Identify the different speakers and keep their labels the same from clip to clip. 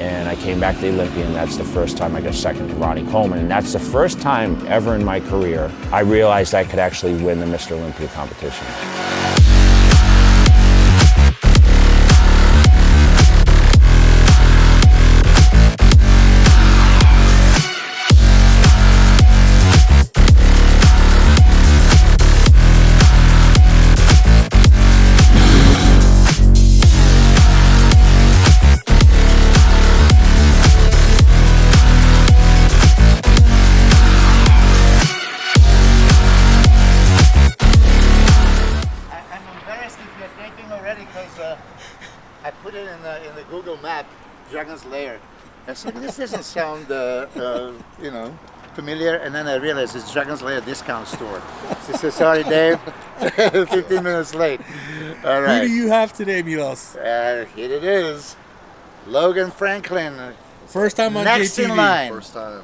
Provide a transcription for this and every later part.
Speaker 1: and I came back to the Olympia, and that's the first time I got second to Ronnie Coleman. And that's the first time ever in my career I realized I could actually win the Mr. Olympia competition.
Speaker 2: I put it in the Google map, Dragon's Lair. I said, this doesn't sound, you know, familiar. And then I realized it's Dragon's Lair discount store. So I said, sorry, Dave, 15 minutes late. All right.
Speaker 3: Who do you have today, Milos?
Speaker 2: Here it is. Logan Franklin.
Speaker 3: First time on
Speaker 2: Next
Speaker 3: JayTV.
Speaker 2: in line.
Speaker 4: First time.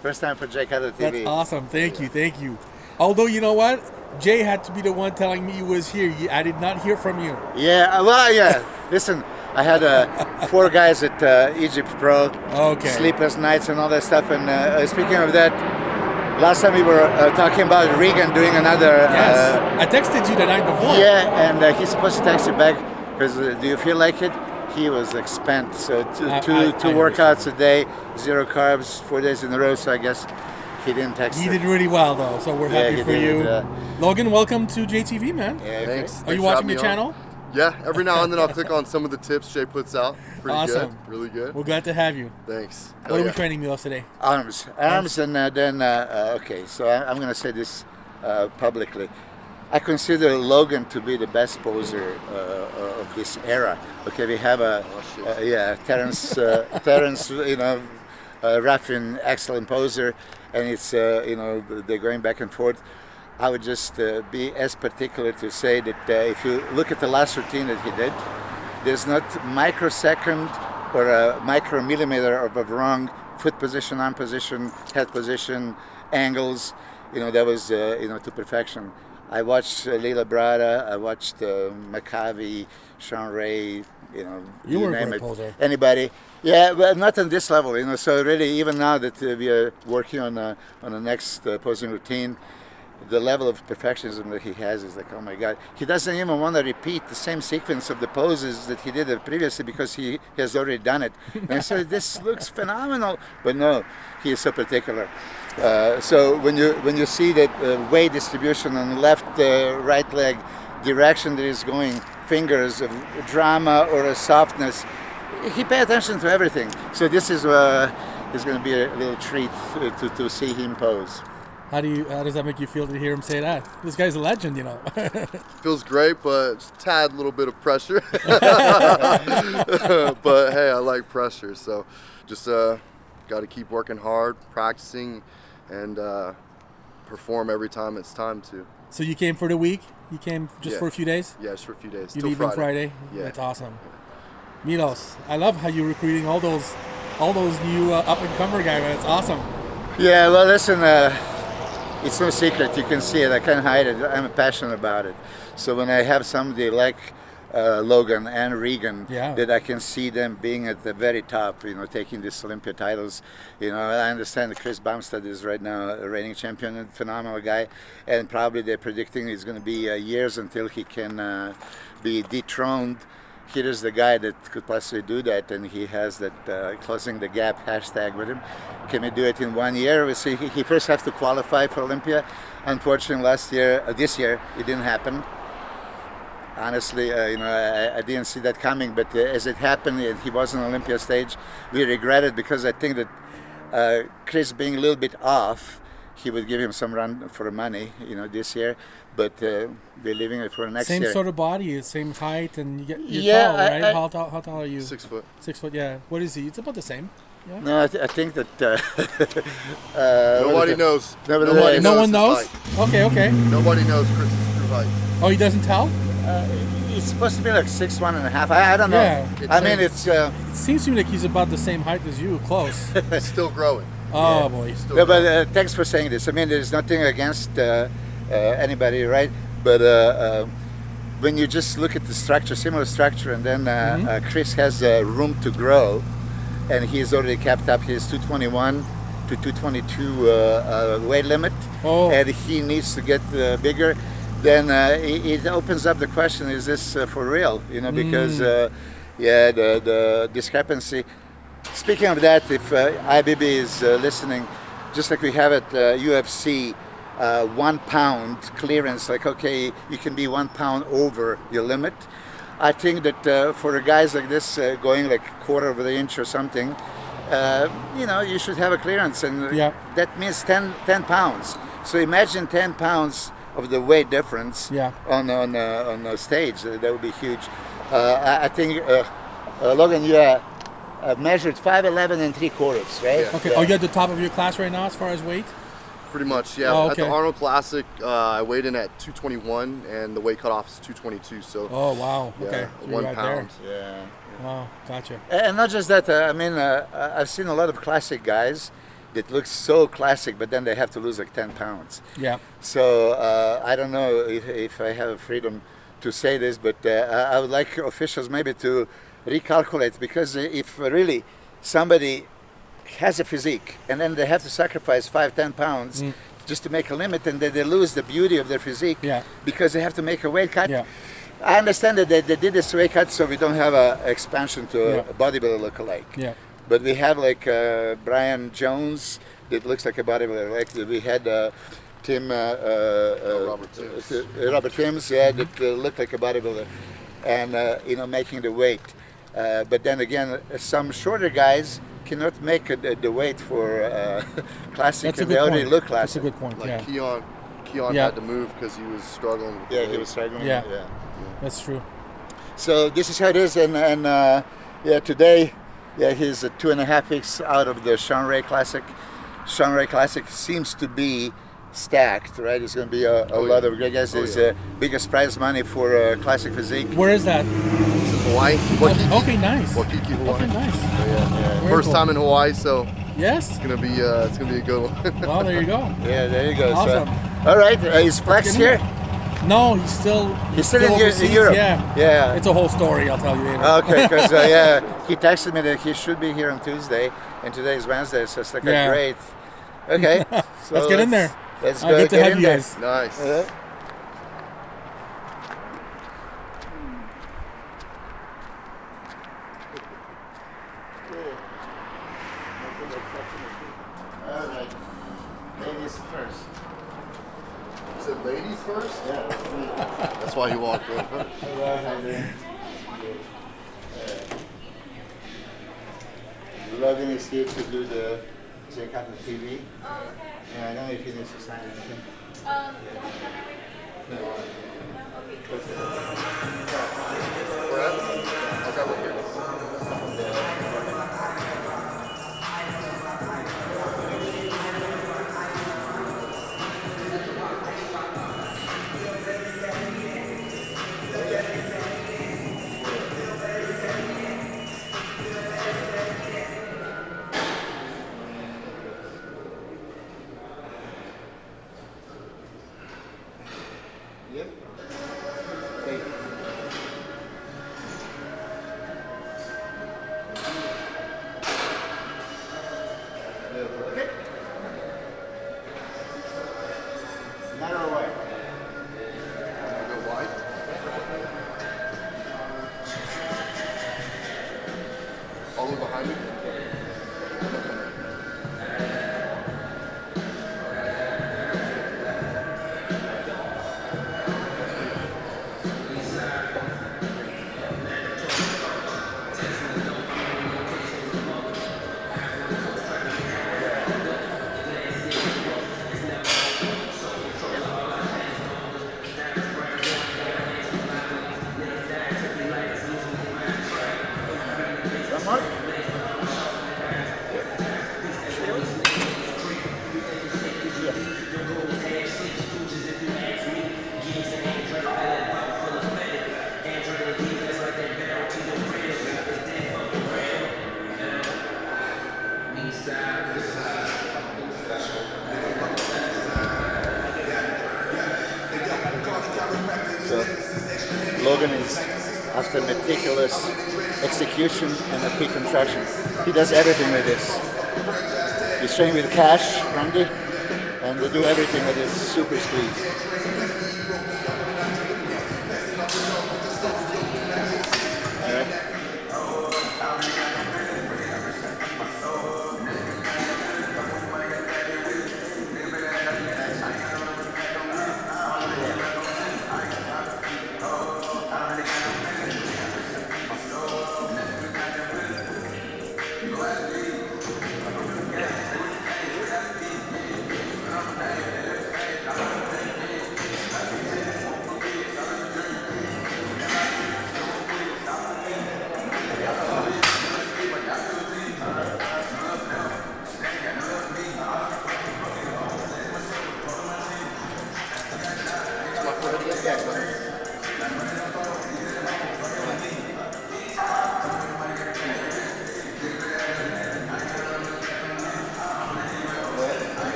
Speaker 2: First time for JayTV.
Speaker 3: That's awesome. Thank you. Thank you. Although, you know what? Jay had to be the one telling me he was here. I did not hear from you.
Speaker 2: Yeah, well, yeah. Listen, I had 4 guys at Egypt Pro.
Speaker 3: Okay.
Speaker 2: Sleepless nights and all that stuff. And speaking of that, last time we were talking about Regan doing another...
Speaker 3: Yes. I texted you the night before.
Speaker 2: Yeah, and he's supposed to text you back because do you feel like it? He was spent. So two workouts a day, 0 carbs, 4 days in a row. So I guess he didn't text.
Speaker 3: He did really well, though. So we're happy for you. Logan, welcome to JayTV, man.
Speaker 2: Yeah,
Speaker 4: Thanks.
Speaker 3: Are you watching the channel?
Speaker 4: Yeah, every now and then I'll click on some of the tips Jay puts out. Pretty
Speaker 3: Awesome.
Speaker 4: good. Really good.
Speaker 3: We're glad to have you.
Speaker 4: Thanks.
Speaker 3: What are we training, Milos, today?
Speaker 2: Arms, and then okay. So I'm going to say this publicly. I consider Logan to be the best poser of this era. Okay, we have Terence, you know, Raffin, excellent poser, and it's you know, they're going back and forth. I would just be as particular to say that if you look at the last routine that he did, there's not microsecond or a micromillimeter of a wrong foot position, arm position, head position, angles. You know, that was you know, to perfection. I watched Leila Brada, I watched McCavey, Shawn Ray, you know,
Speaker 3: you
Speaker 2: name it,
Speaker 3: poser.
Speaker 2: anybody. Yeah, but not on this level, you know. So really, even now that we are working on the next posing routine, the level of perfectionism that he has is like, oh my God. He doesn't even want to repeat the same sequence of the poses that he did previously because he has already done it. And I said, this looks phenomenal. But no, he is so particular. So when you see that weight distribution on the left, right leg, direction that is going, fingers, of drama or a softness, he pay attention to everything. So this is going to be a little treat to see him pose.
Speaker 3: How does that make you feel to hear him say that? This guy's a legend, you know.
Speaker 4: Feels great, but just a tad little bit of pressure. But hey, I like pressure, so just got to keep working hard, practicing, and perform every time it's time to.
Speaker 3: So you came for the week? You came just for a few days?
Speaker 4: Yeah, just for a few days.
Speaker 3: You leave on Friday?
Speaker 4: Yeah.
Speaker 3: That's awesome. Milos, I love how you're recruiting all those new up-and-comer guys. It's awesome.
Speaker 2: Yeah, well, listen, it's no secret. You can see it. I can't hide it. I'm passionate about it. So when I have somebody like Logan and Regan, that I can see them being at the very top, you know, taking these Olympia titles. You know, I understand that Chris Bumstead is right now a reigning champion, a phenomenal guy, and probably they're predicting it's going to be years until he can be dethroned. Here is the guy that could possibly do that, and he has that closing the gap hashtag with him. Can we do it in 1 year? We see he first has to qualify for Olympia. Unfortunately, this year, it didn't happen. Honestly, you know, I didn't see that coming. But as it happened, and he was on Olympia stage, we regret it because I think that Chris being a little bit off, he would give him some run for money, you know, this year. But they're leaving it for next year.
Speaker 3: Same sort of body, same height, and you're tall, right? How tall are you?
Speaker 4: 6 foot.
Speaker 3: 6 foot, yeah. What is he? It's about the same. Yeah.
Speaker 2: No, I think that
Speaker 4: nobody knows.
Speaker 3: No one knows?
Speaker 4: Height.
Speaker 3: Okay.
Speaker 4: Nobody knows Chris's true height.
Speaker 3: Oh, he doesn't tell?
Speaker 2: It's supposed to be like 6'1.5". I don't know.
Speaker 3: Yeah.
Speaker 2: I mean, it's.
Speaker 3: It seems to me like he's about the same height as you, close.
Speaker 4: He's still growing.
Speaker 3: Oh, boy.
Speaker 2: No, but thanks for saying this. I mean, there's nothing against anybody, right? But when you just look at the structure, similar structure, and then Chris has room to grow, and he's already kept up his 221 to 222 weight limit, and he needs to get bigger. Then it opens up the question: is this for real? You know, because the discrepancy. Speaking of that, if Ifbb is listening, just like we have at UFC, 1 pound clearance, like, okay, you can be 1 pound over your limit. I think that for guys like this, going like 1/4 of an inch or something, you know, you should have a clearance, and that means 10 pounds. So imagine 10 pounds of the weight difference on the stage. That would be huge. I think, Logan, you measured 5'11" and 3/4, right?
Speaker 3: Yeah. Okay. Yeah. Oh, you're at the top of your class right now as far as weight?
Speaker 4: Pretty much, yeah.
Speaker 3: Oh, okay.
Speaker 4: At the Arnold Classic, I weighed in at 221, and the weight cutoff is 222. So.
Speaker 3: Oh wow. Okay.
Speaker 4: Yeah,
Speaker 3: So
Speaker 4: 1
Speaker 3: right
Speaker 4: pound.
Speaker 3: there.
Speaker 2: Yeah.
Speaker 3: Wow. Gotcha.
Speaker 2: And not just that. I mean, I've seen a lot of classic guys that look so classic, but then they have to lose like 10 pounds.
Speaker 3: Yeah.
Speaker 2: So I don't know if I have freedom to say this, but I would like officials maybe to recalculate, because if really somebody has a physique and then they have to sacrifice 5-10 pounds just to make a limit, and then they lose the beauty of their physique because they have to make a weight cut. I understand that they did this weight cut so we don't have an expansion to a bodybuilder look-alike. But we have like Brian Jones that looks like a bodybuilder. Like we had Robert Timms, that looked like a bodybuilder, and you know, making the weight. But then again, some shorter guys cannot make the weight for classic, and they already look classic.
Speaker 3: That's a good point.
Speaker 4: Like Keon had to move because he was struggling.
Speaker 2: He was struggling.
Speaker 3: Yeah, that's true.
Speaker 2: So this is how it is, and today, he's 2.5 weeks out of the Shawn Ray Classic. Shawn Ray Classic seems to be stacked, right? It's going to be a lot of great guys. There's biggest prize money for classic physique.
Speaker 3: Where is that?
Speaker 4: It's in Hawaii.
Speaker 3: Okay, nice.
Speaker 4: Waikiki, Hawaii.
Speaker 3: Okay, nice.
Speaker 4: First time in Hawaii, so
Speaker 3: yes,
Speaker 4: it's gonna be a good one.
Speaker 3: Well, there you go.
Speaker 2: Yeah, there you go.
Speaker 3: Awesome.
Speaker 2: So, all right, is Plex here?
Speaker 3: No, he's still
Speaker 2: in Europe. Yeah.
Speaker 3: It's a whole story. I'll tell you later.
Speaker 2: Okay, because he texted me that he should be here on Tuesday, and today is Wednesday, so it's like great. Okay, so
Speaker 3: let's get in there.
Speaker 2: Let's go.
Speaker 3: Good to have you guys.
Speaker 4: Nice.
Speaker 2: Alright. Ladies first.
Speaker 4: You said ladies first?
Speaker 2: Yeah.
Speaker 4: That's why he walked in first.
Speaker 2: Logan is here to do the JayTV. Oh, okay. Yeah, I don't know if he needs to sign anything. No.
Speaker 4: Okay, we're here.
Speaker 2: Yep. Thank you. Okay. Matter of what?
Speaker 4: Go wide. All the way behind me.
Speaker 2: Logan is after meticulous execution and a peak contraction. He does everything with this. He's training with Cash, Randy, and they do everything with this super squeeze. All right.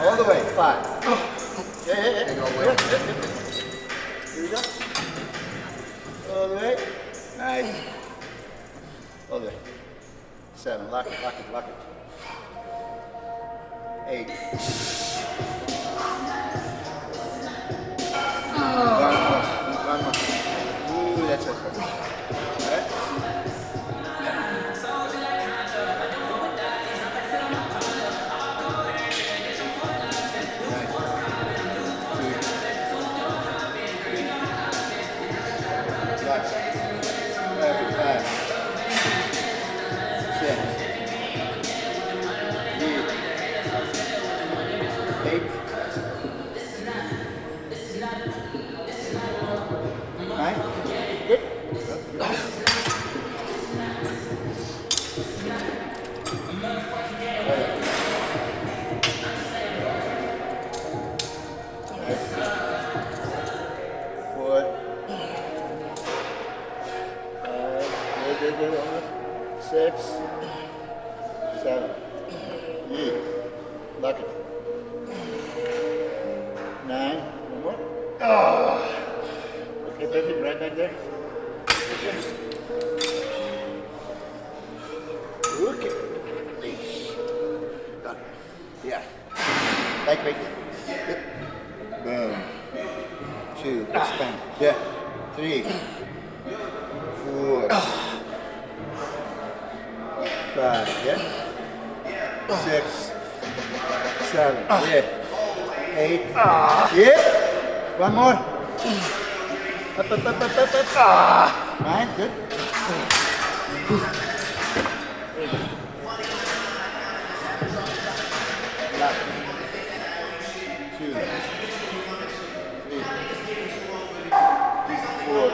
Speaker 2: All the way, 5. Yeah. Here we go. All the way. Nice. All the way. 7. Lock it. 8. One more. Ooh, that's it. All right. One more. Up. 9, good. Lock. 2, 3, 4,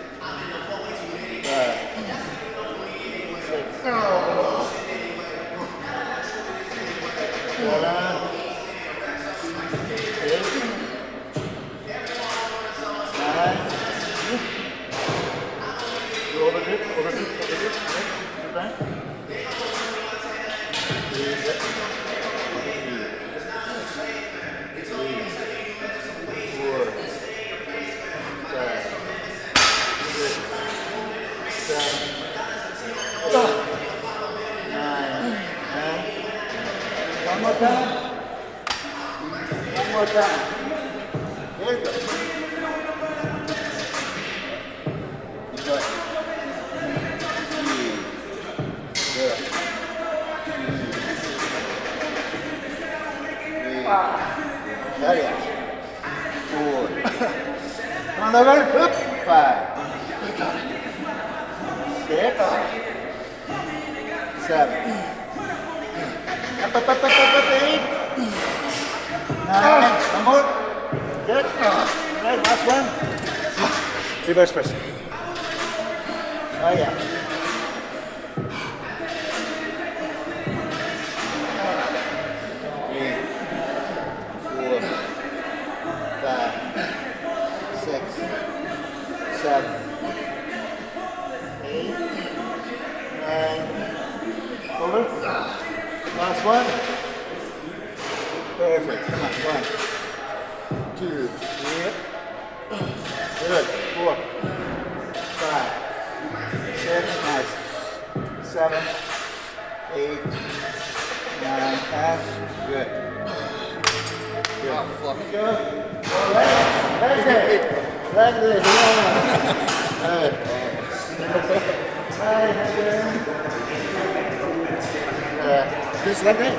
Speaker 2: 5, 6, 7, 8. Over grip. Right? 3, 4, 5, 4. Come on, Logan. Up. 5. 6. 7. Up, 8. 9. One more. Good. Right, last one. Reverse press. Oh yeah. 3, 4, 5, 6, 7, 8, 9. Over. Last one. Perfect. Come on. 1, 2, 3. Good. 4, 5, 6. Nice. 7, 8, 9. Half. Good. Good.
Speaker 4: Oh, fuck.
Speaker 2: Good. That's it. Like this. Good. Just like that.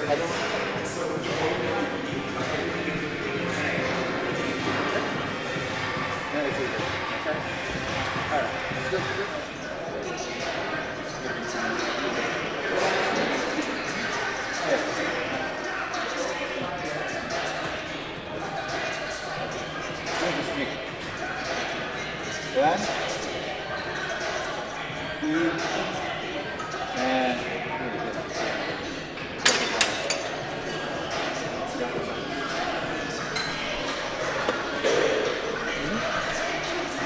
Speaker 2: I don't. One, 2, and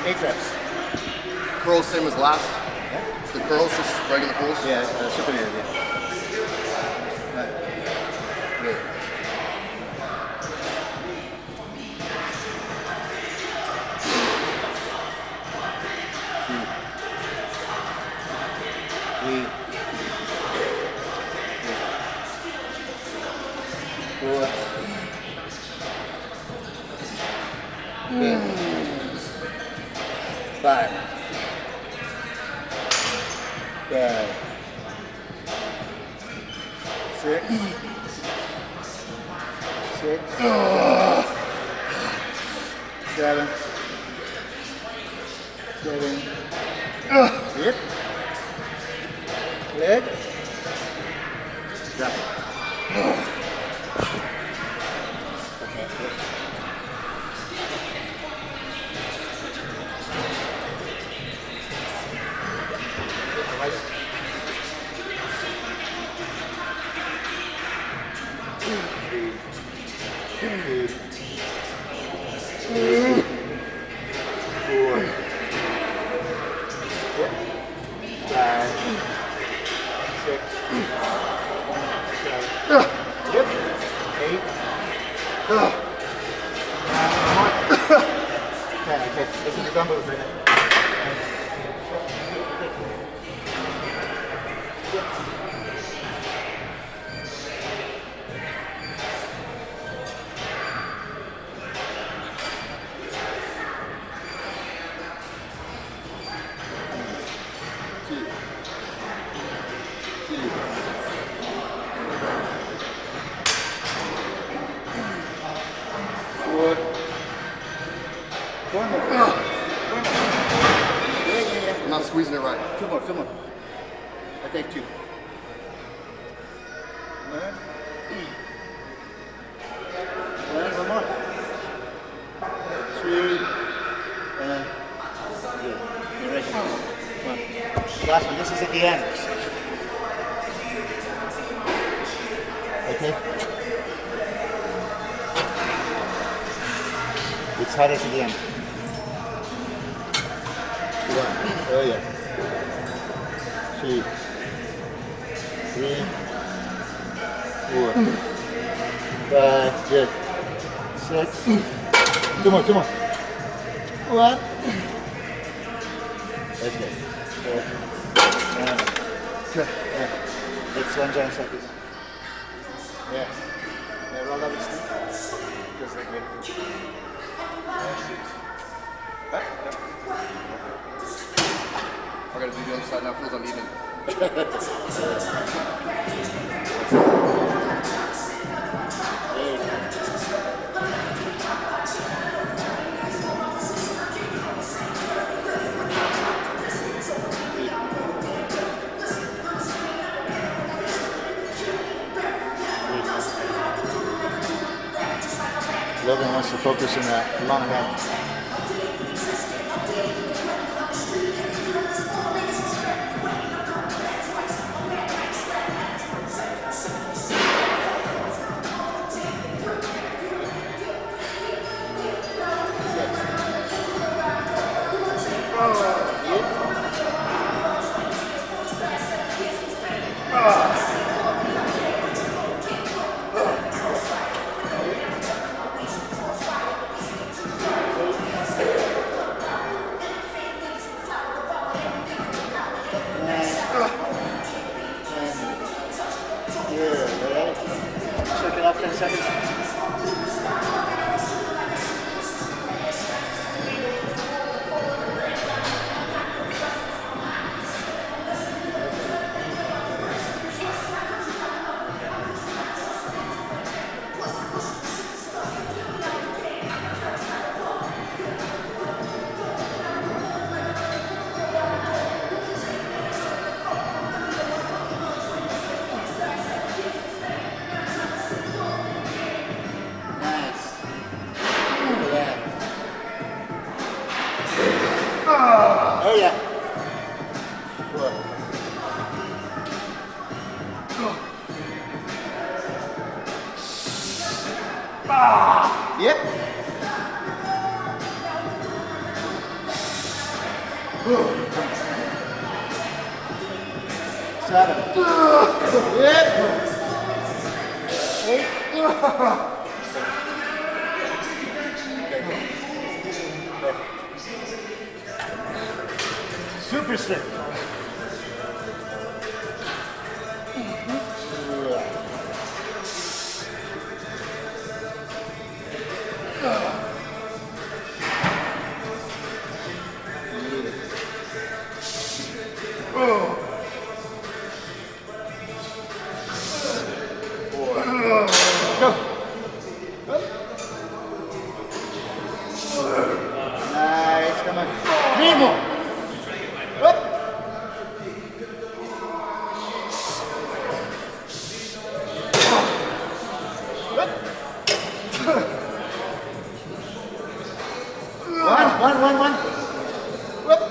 Speaker 2: 8 reps.
Speaker 4: Curls same as last.
Speaker 2: Yeah.
Speaker 4: The curls, just regular curls.
Speaker 2: Yeah, super good. Yeah. Good. Five. 6. 6. 7. 7. Hip. Leg. Drop it.
Speaker 4: I'm not squeezing it right.
Speaker 2: 2 more. I take 2. 1, 1 more. 3, and good. You're ready. 1. Last one. This is at the end. Okay. It's harder to the end. 1. Oh yeah. 2, 3, 4, 5. Good. 6. 2 more. 1. That's good. 4. It's 1 giant circle. Yeah. Roll up his knee. Just like that.
Speaker 4: I gotta do the other side now. Feels uneven.
Speaker 2: Logan wants to focus on that long head. Shake it off 10 seconds. Oh yeah. Yep. Seven. Yep. 8. Super stick. Nice, come on. 3 more. Up. One. Whoop.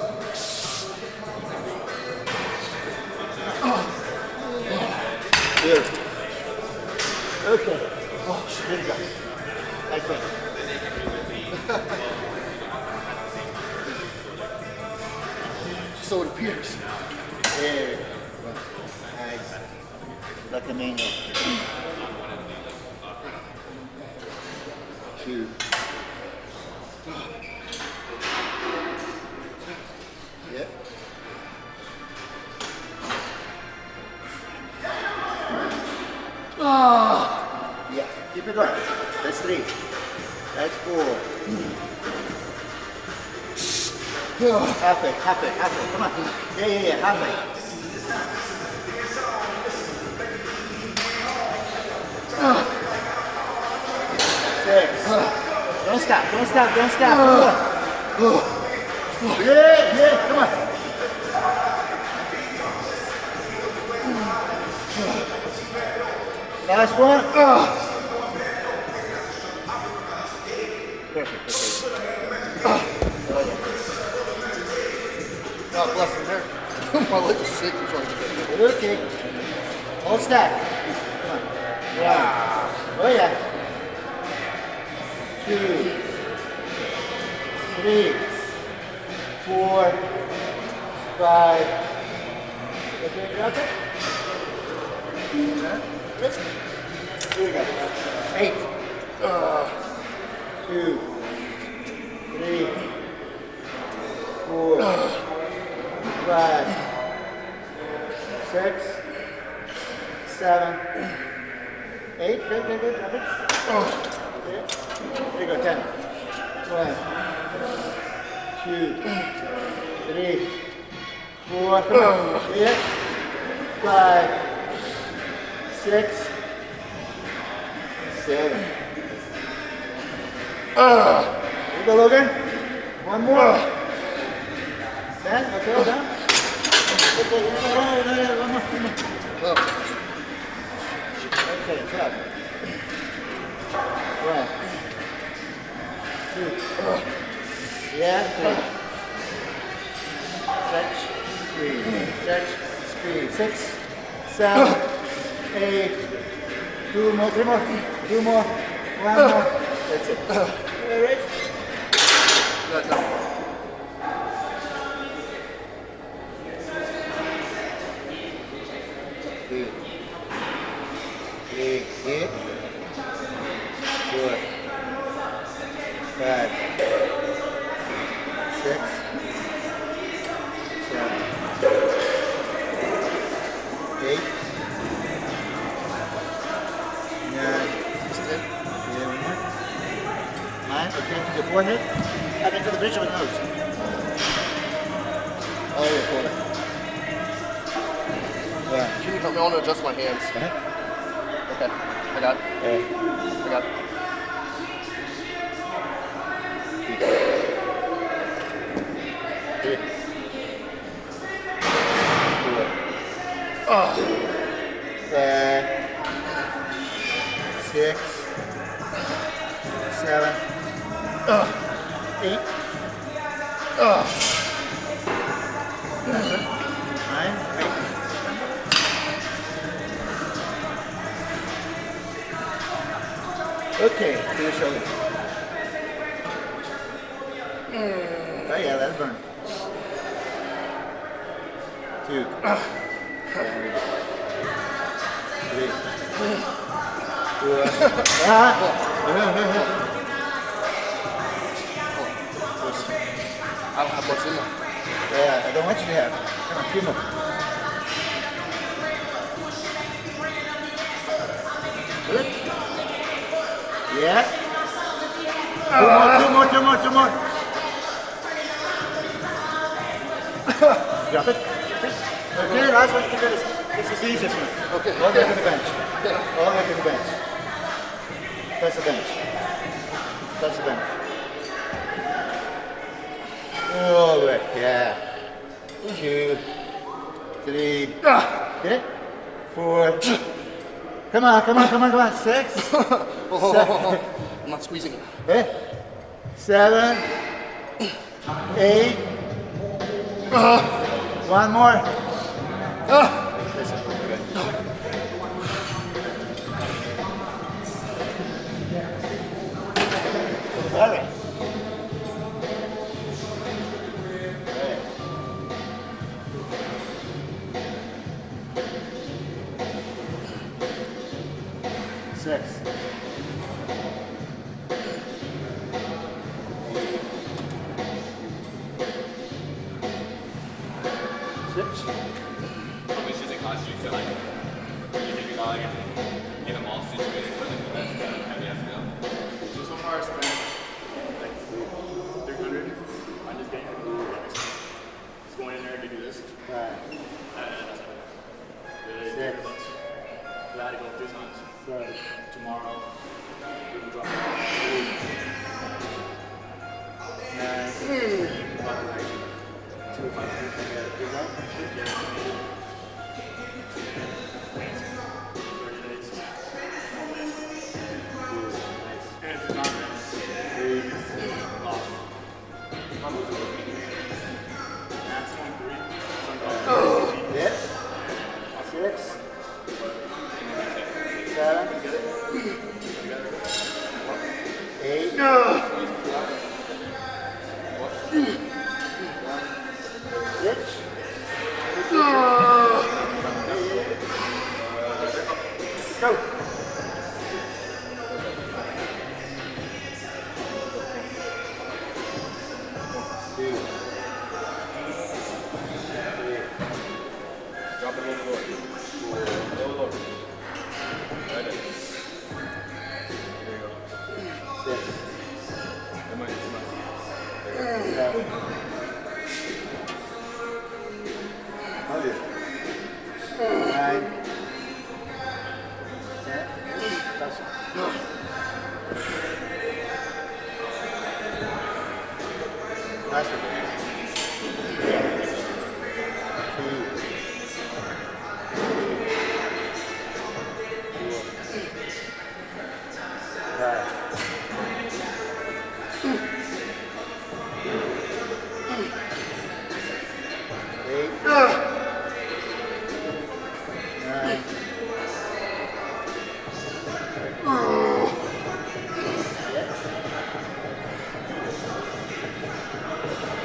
Speaker 2: Here. Okay. Oh, there you go. I think. So it appears. There. Nice. Like a maniac. 2. Yep. Yeah, keep it going. That's 3. That's 4. Halfway. Come on. Yeah. Halfway. 6. Don't stop. 4. Yeah, come on. Last one. Perfect.
Speaker 4: God bless him there. My legs are shaking trying to get it.
Speaker 2: Okay. Hold stack. Come on. Yeah. Oh yeah. 2, 3, 4, 5. Okay, you got that? Here we go. 8. 2, 3, 4, 5, 6, 7, 8. Good. There you go. 10. 1, 2, 3, 4. Come on. 5, 6, 7. Here you go, Logan. One more. 10. Okay, down. Okay, one more. Okay, 1, 2. Yeah, 3. Stretch, 3. 6, 7, 8. 2 more, 3 more, 2 more, 1 more. That's it. Right?
Speaker 4: No.
Speaker 2: 2, 3, 8, 4, 5, 6, 7, 8, 9, 9, okay, to the forehead, up into the bridge of the nose. All the way forward. Yeah.
Speaker 4: Can you help me? I want to adjust my hands. Okay, I got it. I got it.
Speaker 2: Oh. 6, 7, 8. 9. Okay, to your shoulders. Oh yeah, that's burn. 2. 3. 4.
Speaker 4: I don't have much in there.
Speaker 2: Yeah, I don't want you to have. Come on, a few more. Good. Yeah. 2 more. Drop it. Okay, last one. This is the easiest one.
Speaker 4: Okay.
Speaker 2: All the way to the bench. All the way to the bench. Touch the bench. Touch the bench. All the way. Yeah. 2, 3. Get it? 4. Come on. 6. 7.
Speaker 4: I'm not squeezing it.
Speaker 2: 7. 8. 1 more. All right. 6. 6.
Speaker 5: How much does it cost you to like you take a dog and get them all situated for like the best heavy ass meal? So far I spent like 300 on just getting just going in there to do this.
Speaker 2: 5.
Speaker 5: $6. Glad to go 3 times.
Speaker 2: 7.
Speaker 5: Tomorrow we can drop it.
Speaker 2: 9.
Speaker 5: About like 2 to 500.
Speaker 2: Yeah. 6. 7. 8. Six. Go. 2. 3.
Speaker 5: Drop it a little lower. Lower. Right there. There you go.
Speaker 2: 6.
Speaker 5: Come on.
Speaker 2: 7. 9. 10. Touch. Last one. 2. 5.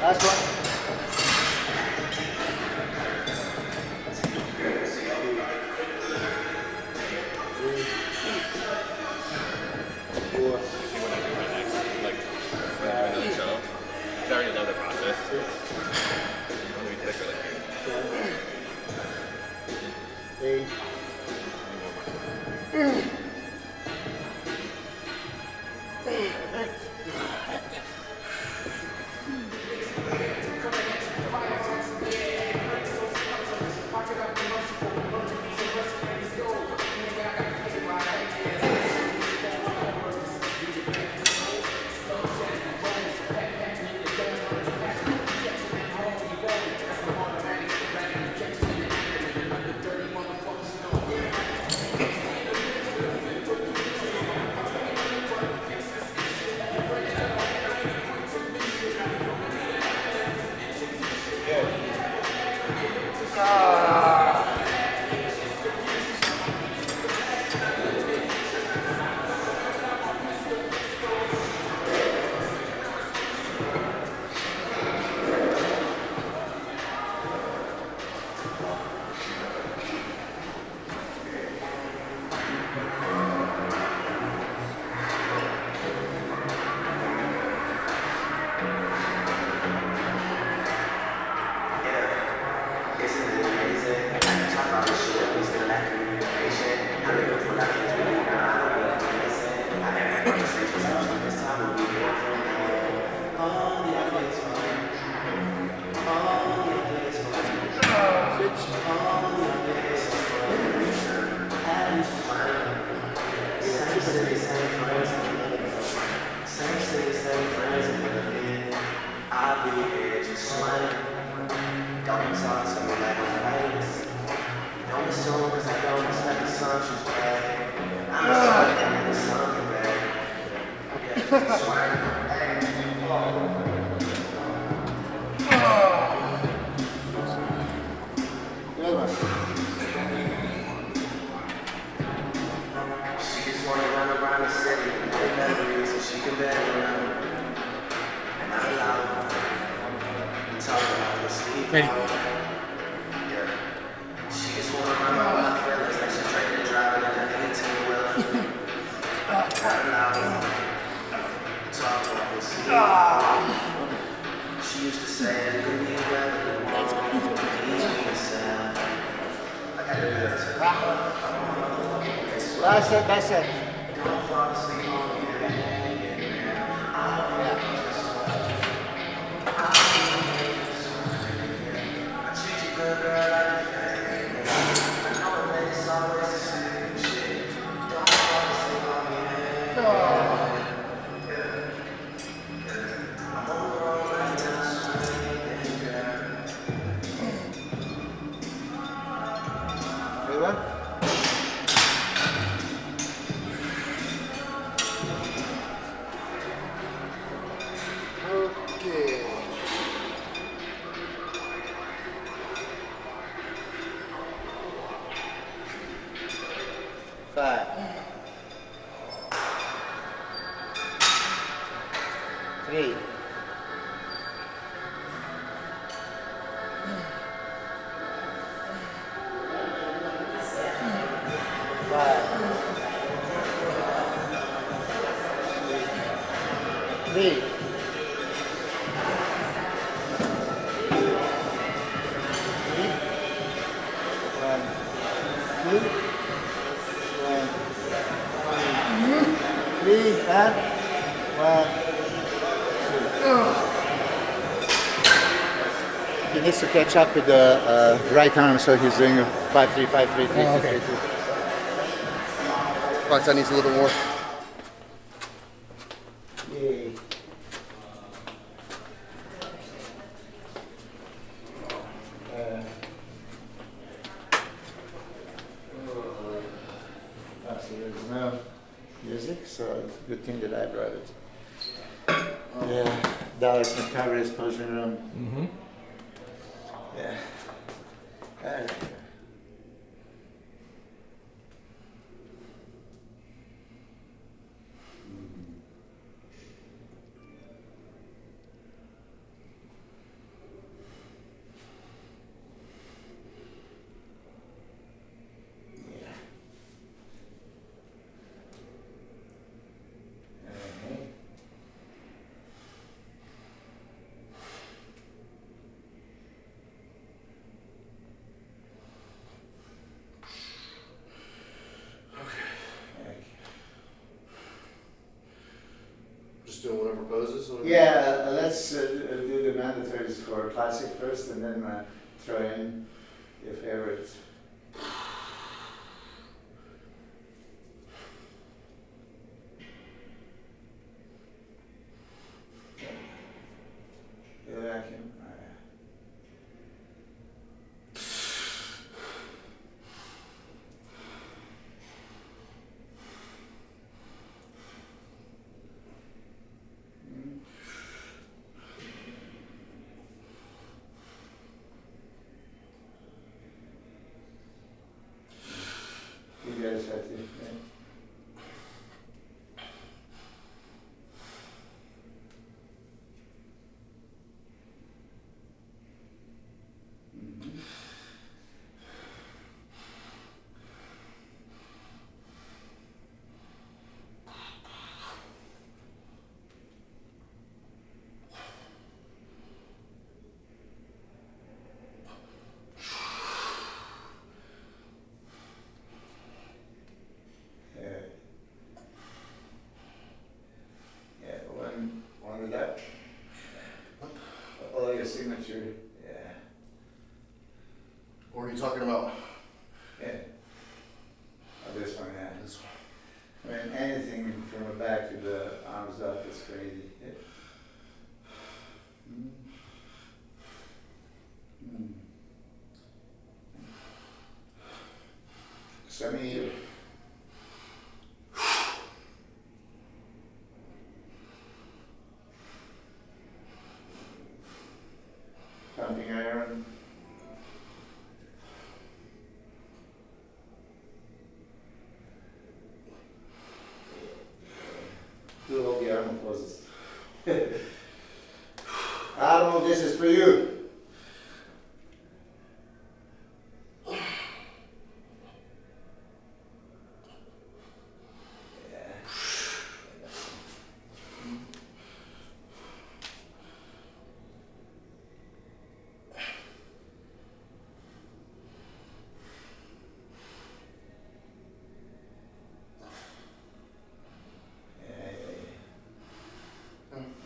Speaker 2: Last one.
Speaker 5: I already love the process. Let me take it.
Speaker 2: 8.
Speaker 3: Ready.
Speaker 2: That's it. Okay. 5. 3. 3. 3 and 1, 2. He needs to catch up with the right arm, so he's doing a 5-3, 5-3, 3-2,
Speaker 3: okay.
Speaker 2: 3-2.
Speaker 4: Right side needs a little more.
Speaker 2: Yay. So there's no music, so good thing that I brought it. Yeah, Dallas can cover his posing room.
Speaker 3: Mm-hmm.
Speaker 2: Yeah. All right.
Speaker 4: Just doing whatever poses? Whatever.
Speaker 2: Yeah, let's do the mandatories for Classic first, and then throw in your favorites. Yeah, I can. You guys have to. One of that. Oh, your signature. Yeah.
Speaker 4: What are you talking about?
Speaker 2: Yeah. Oh, this one, yeah. This one. I mean, anything from the back to the arms up is crazy. Yeah. Semi. Pumping iron. Do all the arm poses. Arnold, this is for you.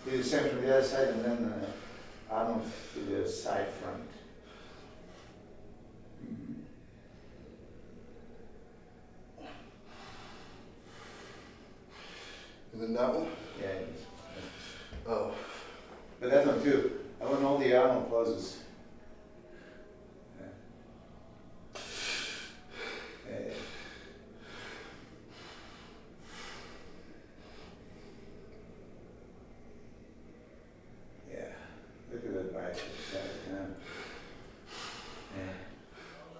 Speaker 2: Do the same from the other side, and then Arnold to the side front.
Speaker 4: And then that one?
Speaker 2: Yeah.
Speaker 4: Oh.
Speaker 2: But that one too. I want all the Arnold poses.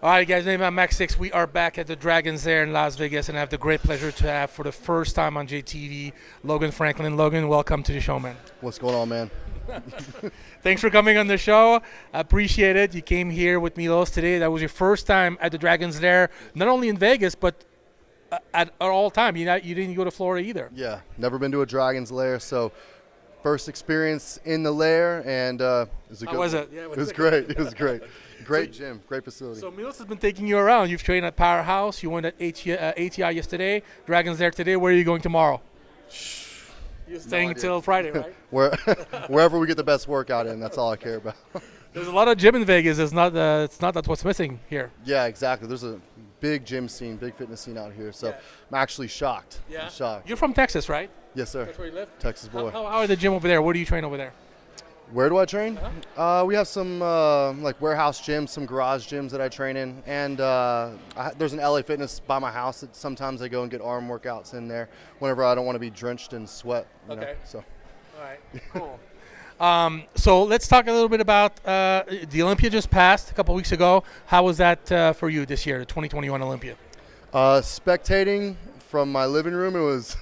Speaker 3: All right, guys, name I'm Max 6. We are back at the Dragons there in Las Vegas, and I have the great pleasure to have, for the first time on JayTV, Logan Franklin. Logan, welcome to the show, man.
Speaker 4: What's going on, man?
Speaker 3: Thanks for coming on the show. I appreciate it. You came here with Milos today. That was your first time at the Dragons there, not only in Vegas, but at all time. You didn't go to Florida either.
Speaker 4: Yeah, never been to a Dragons Lair, so first experience in the Lair, and it was a good
Speaker 3: How was
Speaker 4: one.
Speaker 3: it? Yeah,
Speaker 4: It was great. It was great. Great gym, great facility.
Speaker 3: So Milos has been taking you around. You've trained at Powerhouse. You went at ATI yesterday. Dragons there today. Where are you going tomorrow? You're staying until Friday, right?
Speaker 4: Wherever we get the best workout in, that's all I care about.
Speaker 3: There's a lot of gym in Vegas. It's not that's what's missing here.
Speaker 4: Yeah, exactly. There's a big gym scene, big fitness scene out here. So I'm actually shocked.
Speaker 3: Yeah.
Speaker 4: I'm shocked.
Speaker 3: You're from Texas, right?
Speaker 4: Yes, sir.
Speaker 3: That's where you live?
Speaker 4: Texas boy.
Speaker 3: How are the gym over there? Where do you train over there?
Speaker 4: Where do I train? We have some like warehouse gyms, some garage gyms that I train in, and there's an LA Fitness by my house that sometimes I go and get arm workouts in there whenever I don't want to be drenched in sweat. You know, so.
Speaker 3: All right, cool. So let's talk a little bit about the Olympia just passed a couple weeks ago. How was that for you this year, the 2021 Olympia?
Speaker 4: Spectating from my living room, it was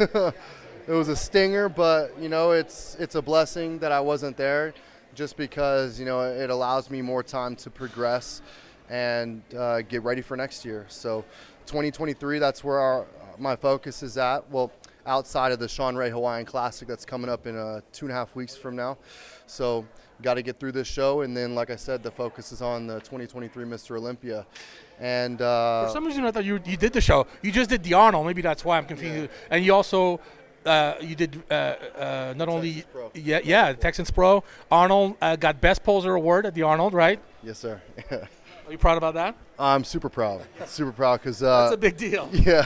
Speaker 4: it was a stinger, but you know it's a blessing that I wasn't there, just because you know it allows me more time to progress and get ready for next year. So 2023, that's where my focus is at. Well, outside of the Shawn Ray Hawaiian Classic that's coming up in 2.5 weeks from now. So got to get through this show, and then like I said, the focus is on the 2023 Mr. Olympia. And
Speaker 3: for some reason I thought you did the show. You just did the Arnold. Maybe that's why I'm confused. Yeah. And you also you did not only
Speaker 4: Pro.
Speaker 3: Texans Pro. Arnold got Best Poser Award at the Arnold, right?
Speaker 4: Yes, sir.
Speaker 3: Are you proud about that?
Speaker 4: I'm super proud. Super proud because
Speaker 3: That's a big deal.
Speaker 4: yeah.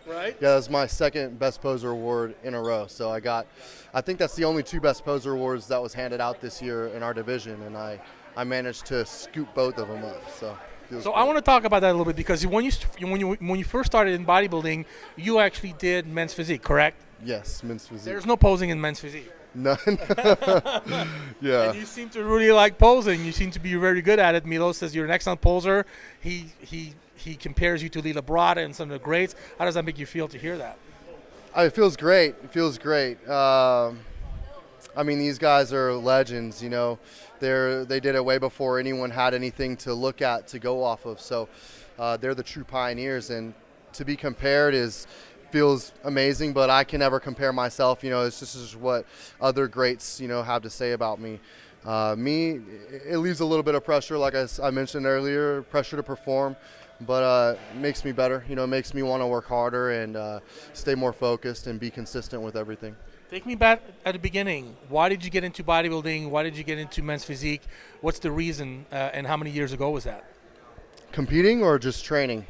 Speaker 3: Right?
Speaker 4: Yeah, that's my second Best Poser Award in a row. So I think that's the only 2 Best Poser Awards that was handed out this year in our division, and I managed to scoop both of them up. So
Speaker 3: I want to talk about that a little bit because when you first started in bodybuilding, you actually did men's physique, correct?
Speaker 4: Yes, men's physique.
Speaker 3: There's no posing in men's physique.
Speaker 4: None. Yeah.
Speaker 3: And you seem to really like posing. You seem to be very good at it. Milos says you're an excellent poser. He compares you to Lila Brada and some of the greats. How does that make you feel to hear that?
Speaker 4: It feels great. It feels great. I mean, these guys are legends. You know, they did it way before anyone had anything to look at to go off of. So they're the true pioneers, and to be compared feels amazing. But I can never compare myself. You know, this is what other greats have to say about me. It leaves a little bit of pressure, like I mentioned earlier, pressure to perform. But it makes me better. You know, it makes me want to work harder and stay more focused and be consistent with everything.
Speaker 3: Take me back at the beginning. Why did you get into bodybuilding? Why did you get into men's physique? What's the reason, and how many years ago was that?
Speaker 4: Competing or just training?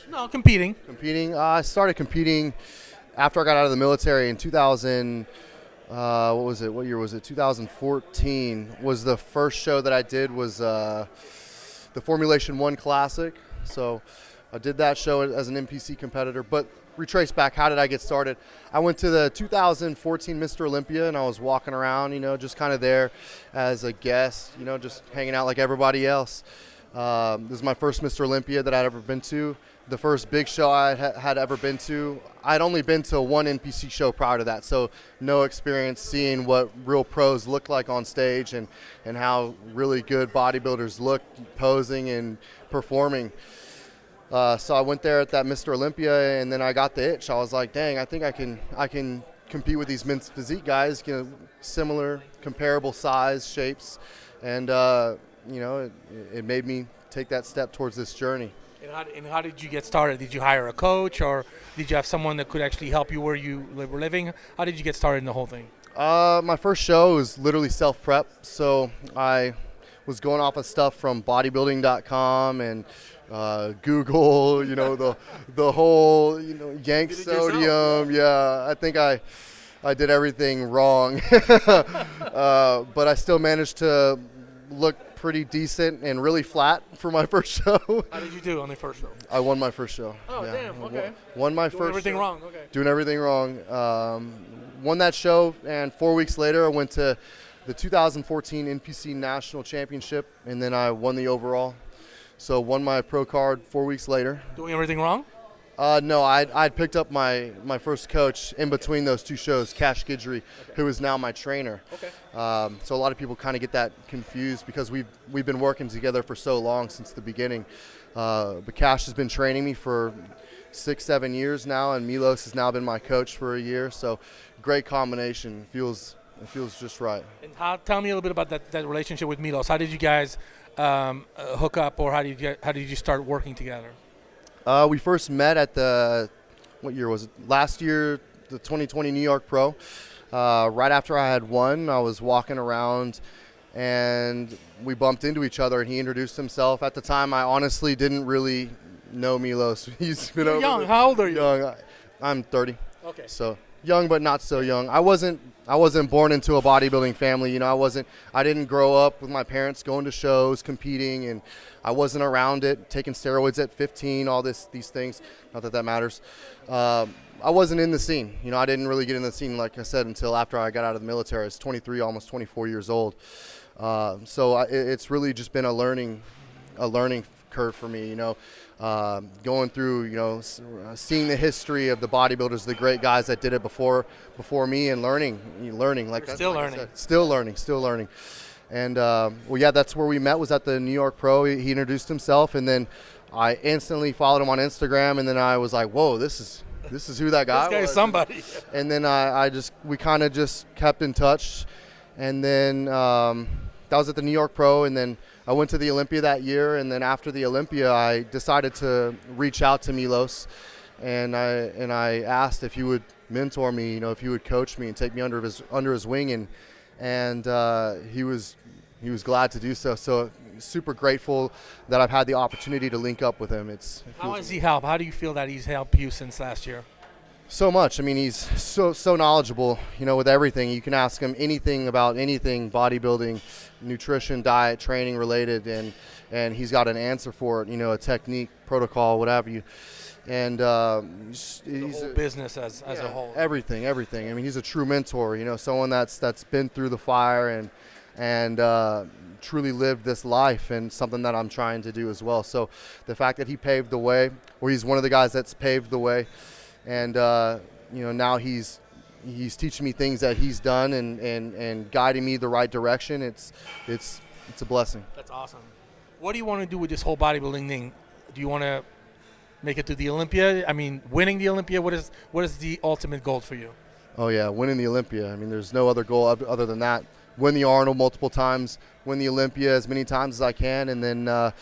Speaker 3: No, competing.
Speaker 4: Competing. I started competing after I got out of the military in 2000. What was it? What year was it? 2014 was the first show that I did. Was the Formulation 1 Classic. So I did that show as an NPC competitor. But retrace back, how did I get started? I went to the 2014 Mr. Olympia, and I was walking around, just kind of there as a guest, just hanging out like everybody else. This is my first Mr. Olympia that I'd ever been to. The first big show I had ever been to. I'd only been to one NPC show prior to that, so no experience seeing what real pros look like on stage and how really good bodybuilders look posing and performing. So I went there at that Mr. Olympia, and then I got the itch. I was like, dang, I think I can compete with these men's physique guys, similar, comparable size, shapes, and it made me take that step towards this journey.
Speaker 3: And how did you get started? Did you hire a coach, or did you have someone that could actually help you where you were living? How did you get started in the whole thing?
Speaker 4: My first show was literally self-prep, so I was going off of stuff from bodybuilding.com and Google, the whole, yank sodium. Yeah, I think I did everything wrong, but I still managed to look pretty decent and really flat for my first show.
Speaker 3: How did you do on the first show?
Speaker 4: I won my first show.
Speaker 3: Oh, yeah. Damn, okay.
Speaker 4: Won my
Speaker 3: Doing
Speaker 4: first
Speaker 3: everything
Speaker 4: show.
Speaker 3: wrong, okay.
Speaker 4: Doing everything wrong. Won that show, and 4 weeks later I went to the 2014 NPC National Championship, and then I won the overall. So won my pro card 4 weeks later.
Speaker 3: Doing everything wrong?
Speaker 4: No, I'd picked up my first coach in between those two shows, Cash Guidry, who is now my trainer.
Speaker 3: Okay.
Speaker 4: So a lot of people kind of get that confused because we've been working together for so long since the beginning. But Cash has been training me for 6-7 years now, and Milos has now been my coach for a year. So great combination. It feels just right.
Speaker 3: And tell me a little bit about that relationship with Milos. How did you guys hook up, or how did you start working together?
Speaker 4: We first met at what year was it? Last year, the 2020 New York Pro. Right after I had won, I was walking around and we bumped into each other, and he introduced himself. At the time, I honestly didn't really know Milos. He's been
Speaker 3: You're young. How old are you?
Speaker 4: Young. I'm 30.
Speaker 3: Okay.
Speaker 4: So young, but not so young. I wasn't born into a bodybuilding family. I didn't grow up with my parents going to shows, competing, and I wasn't around it, taking steroids at 15, all these things. Not that matters. I wasn't in the scene. I didn't really get in the scene, like I said, until after I got out of the military. I was 23, almost 24 years old. So it's really just been a learning curve for me, going through, seeing the history of the bodybuilders, the great guys that did it before me, and learning. Like that,
Speaker 3: still
Speaker 4: like
Speaker 3: learning.
Speaker 4: Still learning. And that's where we met, was at the New York Pro. He introduced himself, and then I instantly followed him on Instagram, and then I was like, whoa, this is who that guy was.
Speaker 3: This guy is somebody.
Speaker 4: And then we kind of just kept in touch, and then that was at the New York Pro, and then I went to the Olympia that year, and then after the Olympia, I decided to reach out to Milos, and I asked if he would mentor me, if he would coach me and take me under his wing, and he was glad to do so. So super grateful that I've had the opportunity to link up with him.
Speaker 3: How has he helped? How do you feel that he's helped you since last year?
Speaker 4: So much. I mean, he's so knowledgeable, with everything. You can ask him anything about anything, bodybuilding, nutrition, diet, training related, and he's got an answer for it, a technique, protocol, whatever you. And he's
Speaker 3: the whole business as a whole.
Speaker 4: Everything. I mean, he's a true mentor, someone that's been through the fire and truly lived this life, and something that I'm trying to do as well. So the fact that he paved the way, or he's one of the guys that's paved the way, and now he's teaching me things that he's done and guiding me the right direction. It's a blessing.
Speaker 3: That's awesome. What do you want to do with this whole bodybuilding thing? Do you want to make it to the Olympia? I mean, winning the Olympia, what is the ultimate goal for you?
Speaker 4: Oh yeah, winning the Olympia. I mean, there's no other goal other than that. Win the Arnold multiple times, win the Olympia as many times as I can, and then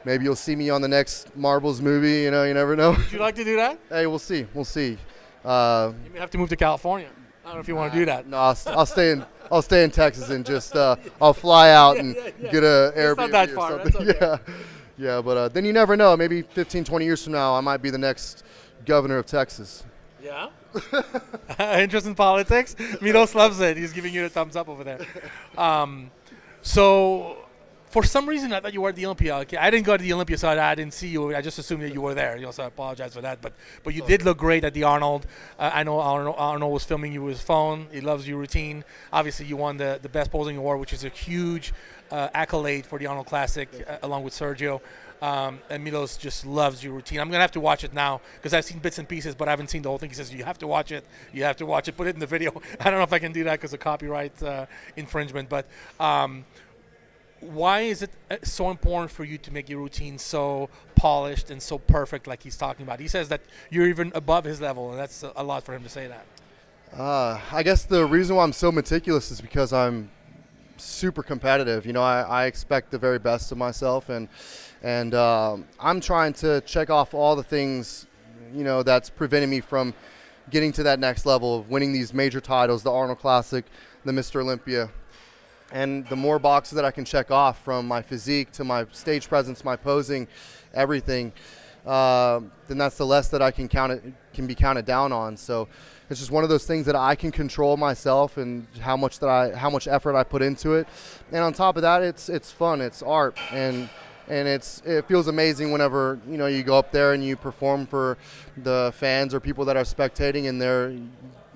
Speaker 4: maybe you'll see me on the next Marvels movie. You never know.
Speaker 3: Would you like to do that?
Speaker 4: Hey, we'll see. You
Speaker 3: may have to move to California. I don't know if you want to do that.
Speaker 4: No, I'll stay in Texas and just I'll fly out and get a Airbnb
Speaker 3: not that
Speaker 4: or
Speaker 3: far.
Speaker 4: something.
Speaker 3: That's okay.
Speaker 4: Yeah, but then you never know. Maybe 15, 20 years from now, I might be the next governor of Texas.
Speaker 3: Yeah. Interest in politics. Milos loves it. He's giving you the thumbs up over there. So, for some reason, I thought you were at the Olympia. Okay, I didn't go to the Olympia, so I didn't see you. I just assumed that you were there. So I apologize for that. But you did look great at the Arnold. I know Arnold was filming you with his phone. He loves your routine. Obviously, you won the Best Posing Award, which is a huge accolade for the Arnold Classic, along with Sergio. And Milos just loves your routine. I'm going to have to watch it now because I've seen bits and pieces, but I haven't seen the whole thing. He says, you have to watch it. You have to watch it. Put it in the video. I don't know if I can do that because of copyright infringement. But why is it so important for you to make your routine so polished and so perfect like he's talking about? He says that you're even above his level, and that's a lot for him to say that.
Speaker 4: I guess the reason why I'm so meticulous is because I'm super competitive. I expect the very best of myself, and I'm trying to check off all the things, that's preventing me from getting to that next level of winning these major titles, the Arnold Classic, the Mr. Olympia. And the more boxes that I can check off, from my physique to my stage presence, my posing, everything, then that's the less that I can be counted down on. So it's just one of those things that I can control myself and how much effort I put into it. And on top of that, it's fun, it's art, and it feels amazing whenever you go up there and you perform for the fans or people that are spectating, and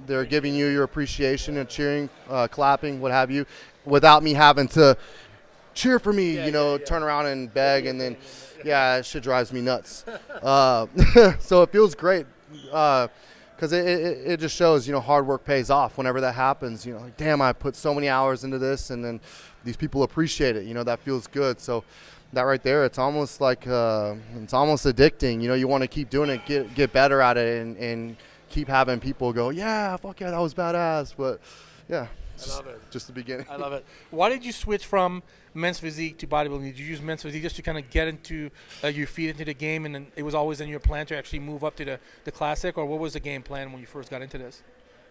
Speaker 4: they're giving you your appreciation and cheering, clapping, what have you, without me having to cheer for me, turn around and beg, and then that shit drives me nuts. So it feels great. Because it just shows, hard work pays off whenever that happens. Like, damn, I put so many hours into this, and then these people appreciate it. That feels good. So that right there, it's almost like it's almost addicting. You want to keep doing it, get better at it, and keep having people go, yeah, fuck yeah, that was badass. But yeah,
Speaker 3: I love it.
Speaker 4: Just the beginning.
Speaker 3: I love it. Why did you switch from men's physique to bodybuilding? Did you use men's physique just to kind of get into your feet into the game, and then it was always in your plan to actually move up to the classic, or what was the game plan when you first got into this?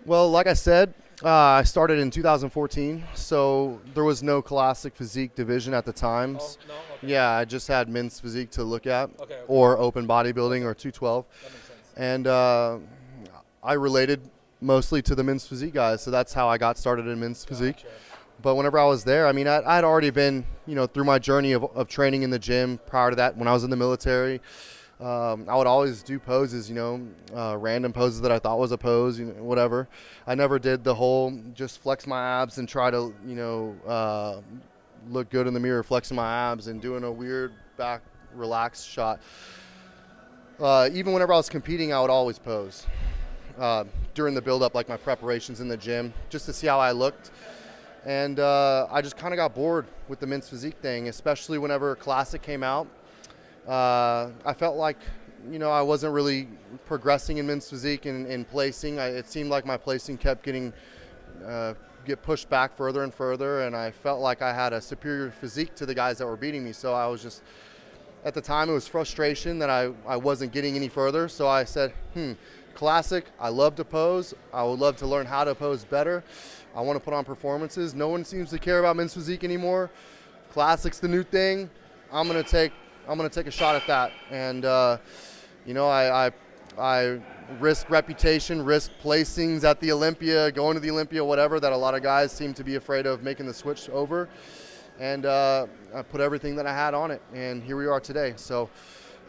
Speaker 4: Well, like I said, I started in 2014, so there was no classic physique division at the time.
Speaker 3: Oh, no? Okay.
Speaker 4: Yeah, I just had men's physique to look at, or open bodybuilding, or 212.
Speaker 3: That makes sense.
Speaker 4: And I related mostly to the men's physique guys, so that's how I got started in men's physique. But whenever I was there, I mean, I'd already been, through my journey of training in the gym prior to that. When I was in the military, I would always do poses, random poses that I thought was a pose, whatever. I never did the whole just flex my abs and try to, look good in the mirror, flexing my abs and doing a weird back relaxed shot. Even whenever I was competing, I would always pose during the build-up, like my preparations in the gym, just to see how I looked. And I just kind of got bored with the men's physique thing, especially whenever Classic came out. I felt like, I wasn't really progressing in men's physique and placing. It seemed like my placing kept get pushed back further and further, and I felt like I had a superior physique to the guys that were beating me. So I was just, at the time, it was frustration that I wasn't getting any further. So I said, Classic, I love to pose. I would love to learn how to pose better. I want to put on performances. No one seems to care about men's physique anymore. Classic's the new thing. I'm gonna take a shot at that. And you know, I risk reputation, risk placings at the Olympia, going to the Olympia, whatever, that a lot of guys seem to be afraid of making the switch over. And I put everything that I had on it, and here we are today. So,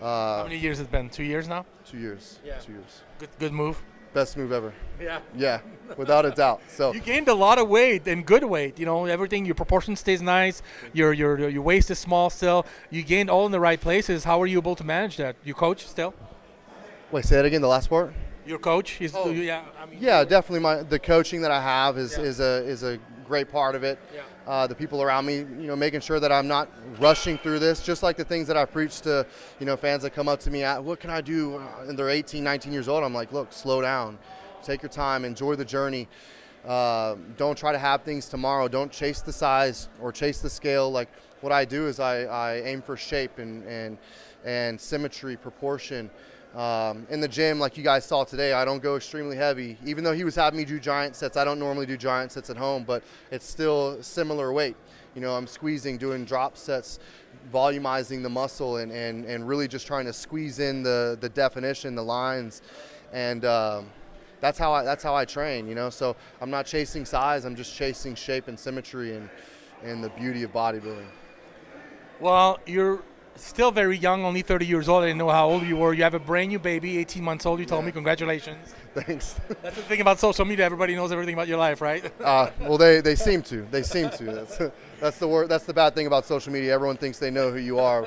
Speaker 3: how many years has it been? 2 years now?
Speaker 4: 2 years.
Speaker 3: Yeah.
Speaker 4: 2 years.
Speaker 3: Good move.
Speaker 4: Best move ever.
Speaker 3: Yeah.
Speaker 4: Yeah, without a doubt. So
Speaker 3: you gained a lot of weight and good weight. You know, everything. Your proportion stays nice. Your waist is small still. You gained all in the right places. How are you able to manage that? You coach still?
Speaker 4: wait, say that again. The last part.
Speaker 3: Your coach?
Speaker 4: Yeah, definitely. The coaching that I have is a great part of it.
Speaker 3: Yeah.
Speaker 4: The people around me, you know, making sure that I'm not rushing through this, just like the things that I preach to, you know, fans that come up to me, what can I do? And they're 18, 19 years old. I'm like, look, slow down, take your time, enjoy the journey. Don't try to have things tomorrow. Don't chase the size or chase the scale. Like what I do is I aim for shape and symmetry, proportion. In the gym, like you guys saw today, I don't go extremely heavy. Even though he was having me do giant sets, I don't normally do giant sets at home, but it's still similar weight. You know, I'm squeezing, doing drop sets, volumizing the muscle, and really just trying to squeeze in the definition, the lines, and that's how I train. You know, so I'm not chasing size. I'm just chasing shape and symmetry and the beauty of bodybuilding.
Speaker 3: Well, you're still very young, only 30 years old. I didn't know how old you were. You have a brand new baby, 18 months old. You told me. Congratulations.
Speaker 4: Thanks.
Speaker 3: That's the thing about social media. Everybody knows everything about your life, right?
Speaker 4: Well, they seem to. They seem to. That's the word. That's the bad thing about social media. Everyone thinks they know who you are,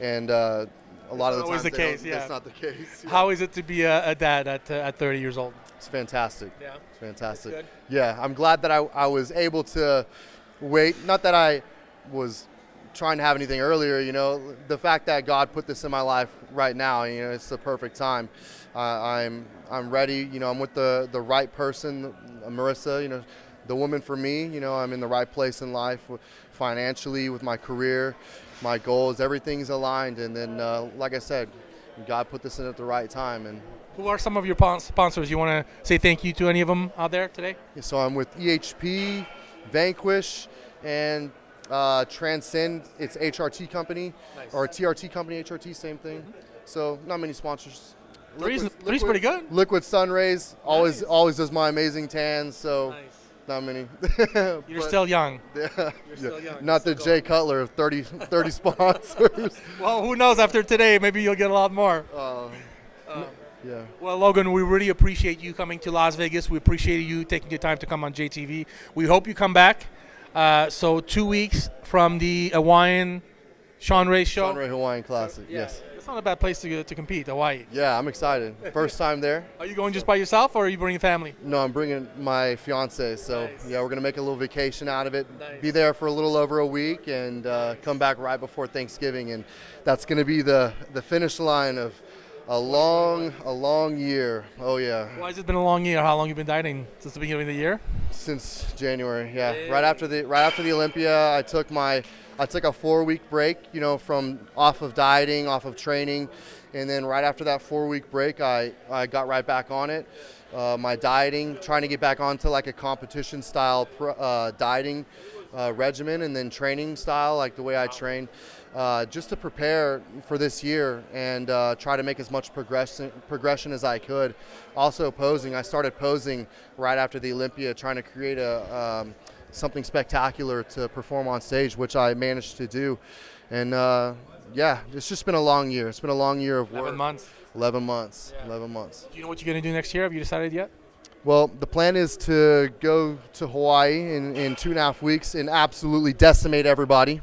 Speaker 4: and a lot of the
Speaker 3: always
Speaker 4: times
Speaker 3: the case. Yeah.
Speaker 4: that's not the case. Yeah.
Speaker 3: How is it to be a dad at 30 years old?
Speaker 4: It's fantastic.
Speaker 3: Yeah.
Speaker 4: It's fantastic.
Speaker 3: Good.
Speaker 4: Yeah, I'm glad that I was able to wait. Not that I was trying to have anything earlier, you know. The fact that God put this in my life right now, you know, it's the perfect time. I'm ready. You know, I'm with the right person, Marissa. You know, the woman for me. You know, I'm in the right place in life, financially, with my career, my goals. Everything's aligned. And then, like I said, God put this in at the right time. And
Speaker 3: who are some of your sponsors? You want to say thank you to any of them out there today?
Speaker 4: so I'm with EHP, Vanquish, and Transcend. It's HRT company.
Speaker 3: Nice.
Speaker 4: Or TRT company, HRT, same thing. So not many sponsors.
Speaker 3: Three's pretty good.
Speaker 4: Liquid Sun Rays always does my amazing tans. So
Speaker 3: Nice.
Speaker 4: not many.
Speaker 3: You're still young.
Speaker 4: Yeah,
Speaker 3: You're still young.
Speaker 4: not the Jay Cutler of 30 sponsors.
Speaker 3: Well, who knows? After today, maybe you'll get a lot more.
Speaker 4: Yeah.
Speaker 3: Well, Logan, we really appreciate you coming to Las Vegas. We appreciate you taking your time to come on JayTV. We hope you come back. So 2 weeks from the Shawn Ray show.
Speaker 4: Shawn Ray Hawaiian Classic.
Speaker 3: Yeah.
Speaker 4: Yes.
Speaker 3: It's not a bad place to compete, Hawaii.
Speaker 4: Yeah, I'm excited. First time there.
Speaker 3: Are you going just by yourself, or are you bringing family?
Speaker 4: No, I'm bringing my fiance. So
Speaker 3: Nice.
Speaker 4: yeah, we're gonna make a little vacation out of it.
Speaker 3: Nice.
Speaker 4: Be there for a little over a week and come back right before Thanksgiving, and that's gonna be the finish line of a long year. Oh yeah.
Speaker 3: Why has it been a long year? How long you been dieting? Since the beginning of the year?
Speaker 4: Since January. Yeah. Right after the Olympia, I took a 4-week break, you know, from off of dieting, off of training, and then right after that 4-week break, I got right back on it. My dieting, trying to get back onto like a competition style dieting regimen, and then training style, like the way I train, just to prepare for this year and try to make as much progression as I could. Also posing, I started posing right after the Olympia, trying to create something spectacular to perform on stage, which I managed to do. And yeah, it's just been a long year. It's been a long year of work.
Speaker 3: 11 months.
Speaker 4: 11 months.
Speaker 3: Yeah.
Speaker 4: 11 months.
Speaker 3: Do you know what you're going to do next year? Have you decided yet?
Speaker 4: Well, the plan is to go to Hawaii in 2.5 weeks and absolutely decimate everybody.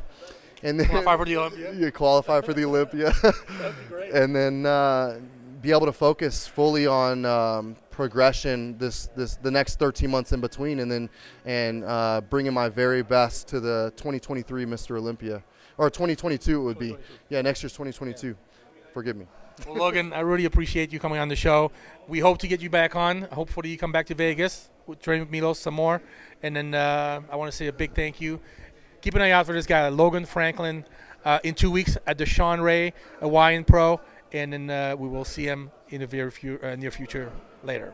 Speaker 4: And then
Speaker 3: Qualify for the Olympia?
Speaker 4: You qualify for the Olympia.
Speaker 3: That'd be great.
Speaker 4: And then be able to focus fully on progression the next 13 months in between, and bringing my very best to the 2023 Mr. Olympia, or 2022 it would be. Yeah, next year's 2022. Forgive me.
Speaker 3: Well, Logan, I really appreciate you coming on the show. We hope to get you back on. Hopefully you come back to Vegas. We'll train with Milos some more. And then I want to say a big thank you. Keep an eye out for this guy, Logan Franklin, in 2 weeks at the Shawn Ray Hawaiian Pro and then we will see him in the very near future later.